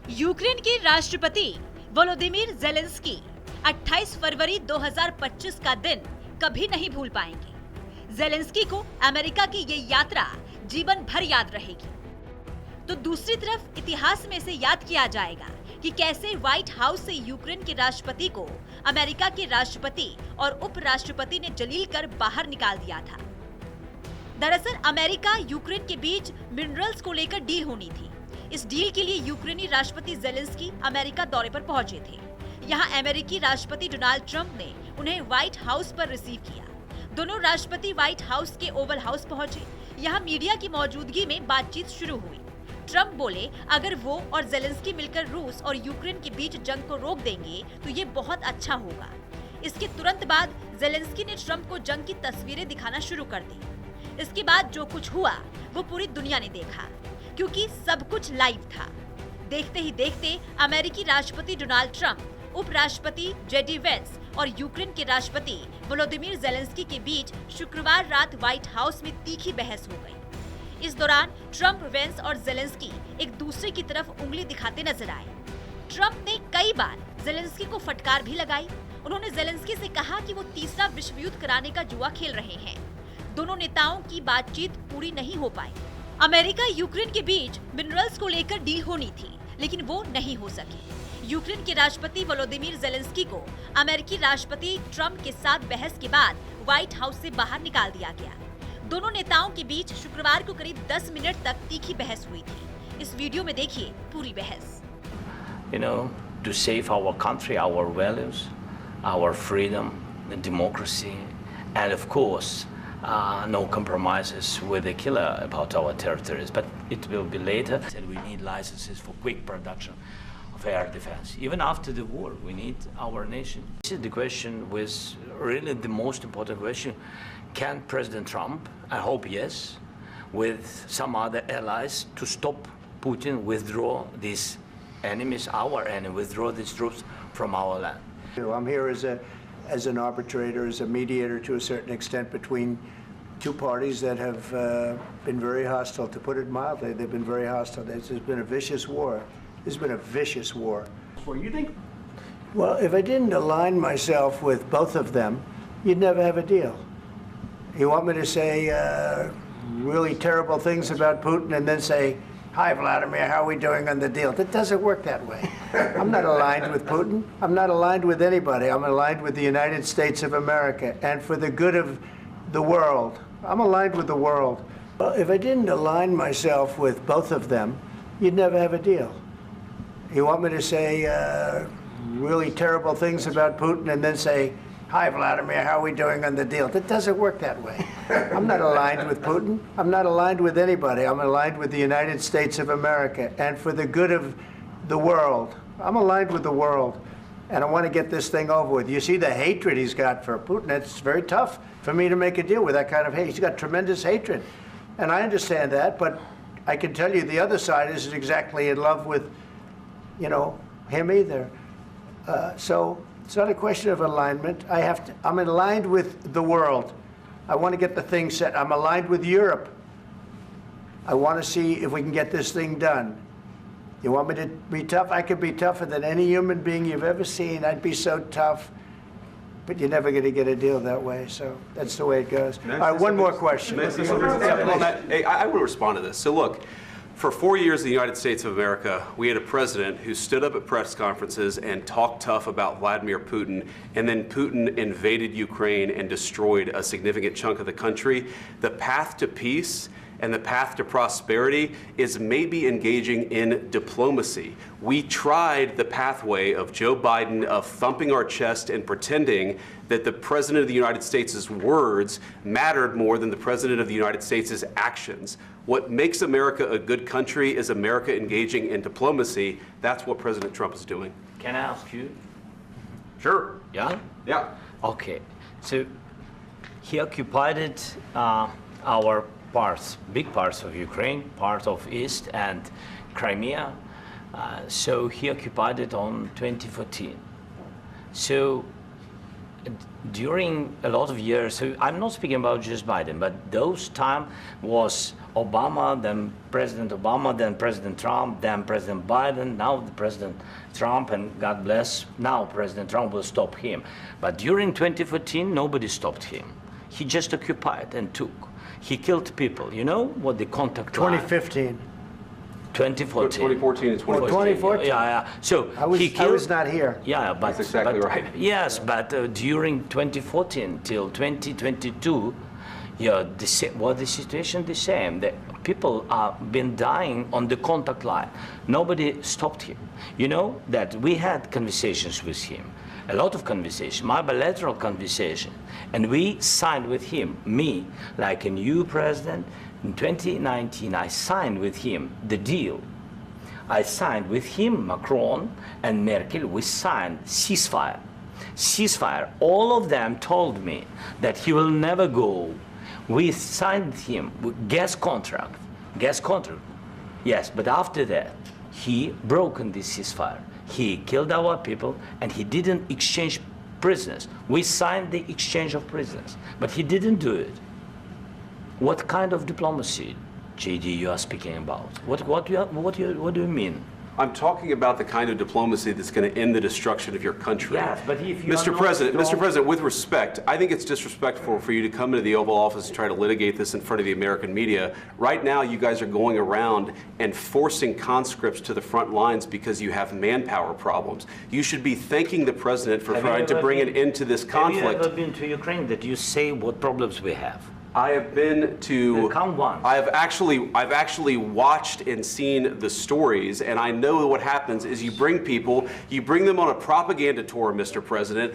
Ukraine के राष्ट्रपति Volodymyr Zelensky 28 फरवरी 2025 का दिन कभी नहीं भूल पाएंगे। जेलेंस्की को अमेरिका की ये यात्रा जीवन भर याद रहेगी। तो दूसरी तरफ इतिहास में इसे याद किया जाएगा कि कैसे व्हाइट हाउस से यूक्रेन के राष्ट्रपति को अमेरिका के राष्ट्रपति और उपराष्ट्रपति ने जलील कर बाहर निकाल दिया था। दरअसल अमेरिका यूक्रेन के बीच मिनरल्स को लेकर डील होनी थी। इस डील के लिए यूक्रेनी राष्ट्रपति जेलेंस्की अमेरिका दौरे पर पहुंचे थे। यहां अमेरिकी राष्ट्रपति डोनाल्ड ट्रंप ने उन्हें व्हाइट हाउस पर रिसीव किया। दोनों राष्ट्रपति व्हाइट हाउस के ओवल हाउस पहुंचे। यहां मीडिया की मौजूदगी में बातचीत शुरू हुई। ट्रंप बोले, अगर वो और जेलेंस्की मिलकर रूस और यूक्रेन के बीच जंग को रोक देंगे तो ये बहुत अच्छा होगा। इसके तुरंत बाद जेलेंस्की ने ट्रंप को जंग की तस्वीरें दिखाना शुरू कर दी। इसके बाद जो कुछ हुआ वो पूरी दुनिया ने देखा, क्योंकि सब कुछ लाइव था। देखते ही देखते अमेरिकी राष्ट्रपति डोनाल्ड ट्रंप, उपराष्ट्रपति जेडी वेंस और यूक्रेन के राष्ट्रपति वोलोदिमीर जेलेंस्की के बीच शुक्रवार रात व्हाइट हाउस में तीखी बहस हो गई। इस दौरान ट्रंप, वेंस और जेलेंस्की एक दूसरे की तरफ उंगली दिखाते नजर आए। ट्रंप ने कई बार जेलेंस्की को फटकार भी लगाई। उन्होंने जेलेंस्की से कहा कि वो तीसरा विश्व युद्ध कराने का जुआ खेल रहे हैं। दोनों नेताओं की बातचीत पूरी नहीं हो पाई। अमेरिका यूक्रेन के बीच मिनरल्स को लेकर डील होनी थी, लेकिन वो नहीं हो सकी। यूक्रेन के राष्ट्रपति वोलोदिमीर जेलेंस्की को अमेरिकी राष्ट्रपति ट्रंप के साथ बहस के बाद व्हाइट हाउस से बाहर निकाल दिया गया। दोनों नेताओं के बीच शुक्रवार को करीब 10 मिनट तक तीखी बहस हुई थी। इस वीडियो में देखिए पूरी बहस। You know, to save our country, our values, our freedom, the democracy, and of course, no compromises with the killer about our territories. But it will be later. And we need licenses for quick production of air defense. Even after the war, we need our nation. This is the question with really the most important question. Can President Trump, I hope yes, with some other allies to stop Putin, withdraw these enemies, our enemy, withdraw these troops from our land? I'm here as an arbitrator, as a mediator to a certain extent between two parties that have been very hostile. To put it mildly, they've been very hostile. There's been a vicious war. There's been a vicious war. What you think? Well, if I didn't align myself with both of them, you'd never have a deal. You want me to say really terrible things about Putin and then say, "Hi, Vladimir, how are we doing on the deal?" That doesn't work that way. I'm not aligned with Putin. I'm not aligned with anybody. I'm aligned with the United States of America and for the good of the world. I'm aligned with the world. Well, if I didn't align myself with both of them, you'd never have a deal. You want me to say really terrible things about Putin and then say, "Hi, Vladimir, how are we doing on the deal?" That doesn't work that way. I'm not aligned with Putin. I'm not aligned with anybody. I'm aligned with the United States of America and for the good of the world. I'm aligned with the world, and I want to get this thing over with. You see the hatred he's got for Putin. It's very tough for me to make a deal with that kind of hate. He's got tremendous hatred, and I understand that, but I can tell you the other side isn't exactly in love with, him either. So it's not a question of alignment. I'm aligned with the world. I want to get the thing set. I'm aligned with Europe. I want to see if we can get this thing done. You want me to be tough? I could be tougher than any human being you've ever seen. I'd be so tough. But you're never going to get a deal that way. So that's the way it goes. All right, one more question. Hey, I want to respond to this. So look, for 4 years in the United States of America, we had a president who stood up at press conferences and talked tough about Vladimir Putin, and then Putin invaded Ukraine and destroyed a significant chunk of the country. The path to peace and the path to prosperity is maybe engaging in diplomacy. We tried the pathway of Joe Biden of thumping our chest and pretending that the President of the United States' words mattered more than the President of the United States' actions. What makes America a good country is America engaging in diplomacy. That's what President Trump is doing. Can I ask you? Sure. Yeah? Yeah. Okay. So he occupied our parts, big parts of Ukraine, part of East and Crimea. So he occupied it on 2014. So during a lot of years, so I'm not speaking about just Biden, but those time was Obama, then President Trump, then President Biden, now the President Trump, and God bless, now President Trump will stop him. But during 2014, nobody stopped him. He just occupied and took. He killed people. You know what the contact line? 2015. 2014. 2014 and 2014. 2014. Yeah. So I was not here. Yeah, but That's exactly right. Yes, but during 2014 till 2022, yeah, the situation the same. The people have been dying on the contact line. Nobody stopped him. You know that we had conversations with him, a lot of conversation, my bilateral conversation, and we signed with him, me, like a new president. In 2019, I signed with him the deal. I signed with him, Macron and Merkel, we signed ceasefire. Ceasefire. All of them told me that he will never go. We signed him with gas contract. Yes, but after that, he broken this ceasefire. He killed our people and he didn't exchange prisoners. We signed the exchange of prisoners, but he didn't do it. What kind of diplomacy, JD, you are speaking about? What do you mean? I'm talking about the kind of diplomacy that's going to end the destruction of your country. Yes, but if you Mr. President, with respect, I think it's disrespectful for you to come into the Oval Office and try to litigate this in front of the American media. Right now, you guys are going around and forcing conscripts to the front lines because you have manpower problems. You should be thanking the president for trying to bring an end to this conflict. Have you ever been to Ukraine that you say what problems we have? I have been to. Come once. I've actually watched and seen the stories, and I know what happens is you bring people, you bring them on a propaganda tour, Mr. President.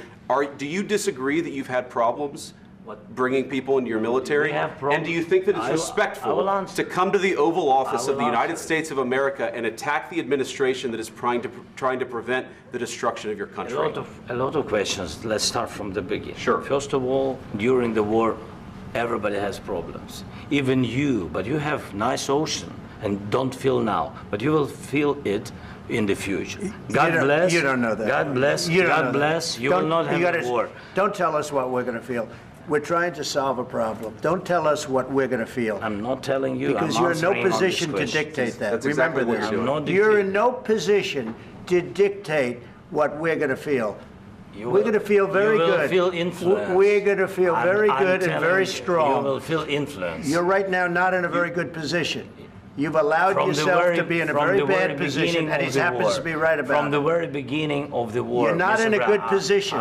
Do you disagree that you've had problems bringing people into your military? We have problems. And do you think that it's respectful to come to the Oval Office of the United States of America and attack the administration that is trying to prevent the destruction of your country? A lot of questions. Let's start from the beginning. Sure. First of all, during the war, everybody has problems, even you, but you have nice ocean and don't feel now, but you will feel it in the future. God bless. You don't know that. God bless. God bless. You will not have a war. Don't tell us what we're going to feel. We're trying to solve a problem. Don't tell us what we're going to feel. I'm not telling you. Because you're in no position to dictate that. That's Remember exactly what this. you're doing. You're in no position to dictate what we're going to feel. We're going to feel very good. You will feel influence. We're going to feel very good and very strong. You will feel influence. You're right now not in a very good position. You've allowed yourself to be in a very bad position, and he happens to be right about it. From the very beginning of the war. You're not in a good position.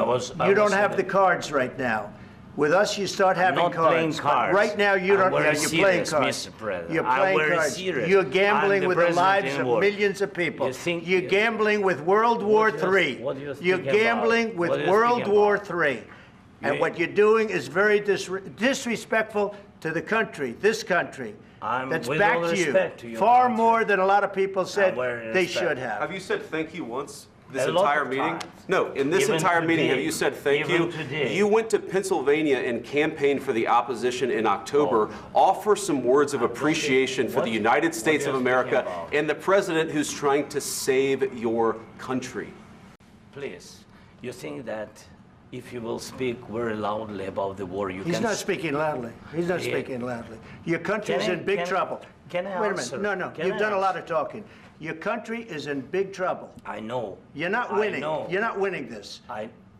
You don't have the the cards right now. With us, you start having not cards. playing cards. But right now, you don't. You're playing cards. Mr. President. You're playing cards. Serious. You're gambling with the lives in of war. millions of people. You're gambling with World War III. You're gambling with World War III. And what you're doing is very disrespectful to the country, this country. That's back to you. Far more than a lot of people said they should have. Have you said thank you once? This entire meeting? No, in this Even entire today. meeting, have you said thank Even you? today. You went to Pennsylvania and campaigned for the opposition in October. Offer some words of appreciation for the United States of America and the president who's trying to save your country. Please, you think that if you will speak very loudly about the war, you can... He's not speaking loudly. He's not speaking loudly. Your country is in big trouble. Can I Wait a answer? minute. No. You've done a lot of talking. Your country is in big trouble. I know. You're not winning. I know. You're not winning this.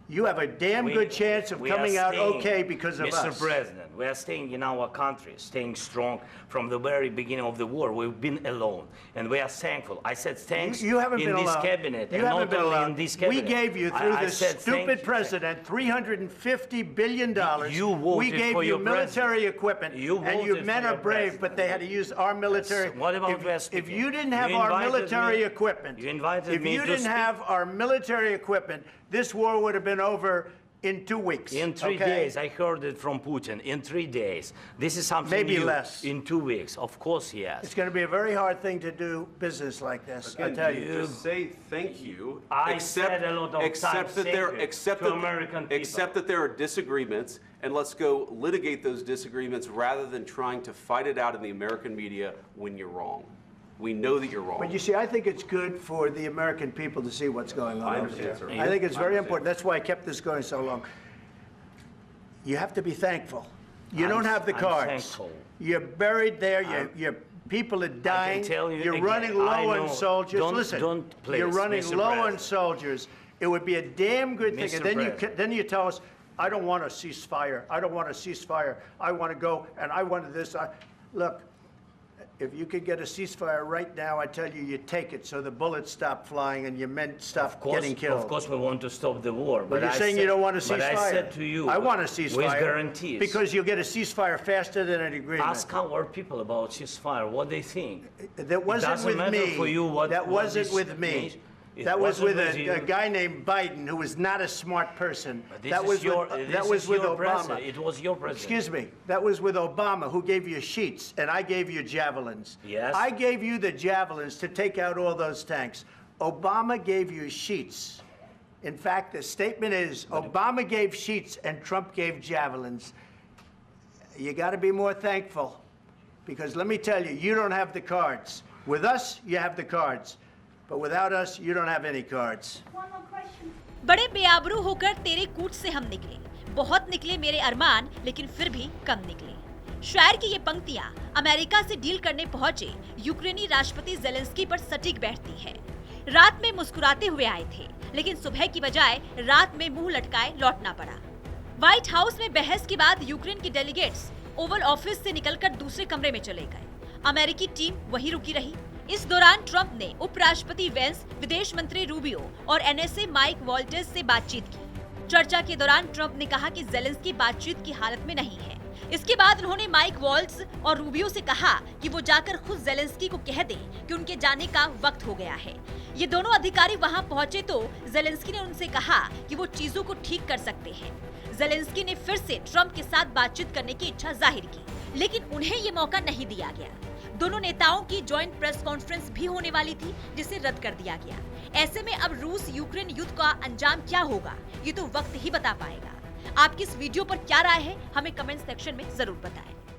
You have a damn good chance of coming out okay because of us. Mr. President, we are staying in our country, staying strong from the very beginning of the war. We've been alone, and we are thankful. I said thanks you haven't in been this alone. cabinet, You and haven't not been only alone. in this cabinet. We gave you, through I this said stupid president, $350 billion. You voted we gave for you your military president. equipment, You and your voted men for are your brave, president. but they had to use our military. What about West If Africa? you didn't have You our invited military me- equipment, You invited if me you to didn't speak. have our military equipment, this war would have been over in 2 weeks. In 3 days, I heard it from Putin. In 3 days, this is something Maybe new. less. In 2 weeks, of course, yes. It's going to be a very hard thing to do business like this. I tell you. Just say thank you. I said a lot of times thank you to American people. Except that there are disagreements, and let's go litigate those disagreements rather than trying to fight it out in the American media when you're wrong. We know that you're wrong. But you see, I think it's good for the American people to see what's going on I over understand, there. sir. I think it's I very understand. important. That's why I kept this going so long. You have to be thankful. You don't have the I'm cards. thankful. You're buried there. Your people are dying. tell you You're again, running I low know. on soldiers. Don't- Listen, don't please, you're running Mr. low on President. soldiers. It would be a damn good thing. Mr. And then President. then you tell us, I don't want a ceasefire. I don't want a ceasefire. I want to go and I want this. Look, if you could get a ceasefire right now, I tell you, you take it so the bullets stop flying and your men stop getting killed. Of course, we want to stop the war. But you're saying you don't want a ceasefire. But I said to you, I want a ceasefire. with guarantees. Because you'll get a ceasefire faster than an agreement. Ask our people about ceasefire, what they think. That wasn't doesn't with matter me. for you what- that what wasn't this with me. means. It That was wasn't with with you. a guy named Biden, who was not a smart person. But this That is was your- with, this that was is with your Obama. president. It was your president. Excuse me. That was with Obama, who gave you sheets, and I gave you javelins. Yes. I gave you the javelins to take out all those tanks. Obama gave you sheets. In fact, the statement is Obama gave sheets and Trump gave javelins. You got to be more thankful, because let me tell you, you don't have the cards. With us, you have the cards. But without us, you don't have any cards. बड़े बेआबरू होकर तेरे कूट से हम निकले, बहुत निकले मेरे अरमान, लेकिन फिर भी कम निकले। शायर की ये पंक्तियां अमेरिका से डील करने पहुंचे यूक्रेनी राष्ट्रपति जेलेंस्की पर सटीक बैठती है। रात में मुस्कुराते हुए आए थे, लेकिन सुबह की बजाय रात में मुंह लटकाए लौटना पड़ा। व्हाइट हाउस में बहस के बाद यूक्रेन के डेलीगेट्स ओवल ऑफिस से निकलकर दूसरे कमरे में चले गए। अमेरिकी टीम वहीं रुकी रही। इस दौरान ट्रंप ने उपराष्ट्रपति वेंस, विदेश मंत्री रूबियो और एनएसए माइक वॉल्टेज से बातचीत की। चर्चा के दौरान ट्रंप ने कहा कि जेलेंस्की बातचीत की हालत में नहीं है। इसके बाद उन्होंने माइक वॉल्ट्स और रूबियो से कहा कि वो जाकर खुद जेलेंस्की को कह दें कि उनके जाने का वक्त हो गया है। ये दोनों अधिकारी वहां पहुंचे तो जेलेंस्की ने उनसे कहा कि वो चीजों को ठीक कर सकते हैं। जेलेंस्की ने फिर से ट्रंप के साथ बातचीत करने की इच्छा जाहिर की, लेकिन उन्हें ये मौका नहीं दिया गया। दोनों नेताओं की जॉइंट प्रेस कॉन्फ्रेंस भी होने वाली थी, जिसे रद्द कर दिया गया। ऐसे में अब रूस यूक्रेन युद्ध का अंजाम क्या होगा, ये तो वक्त ही बता पाएगा। आपकी इस वीडियो पर क्या राय है, हमें कमेंट सेक्शन में जरूर बताएं।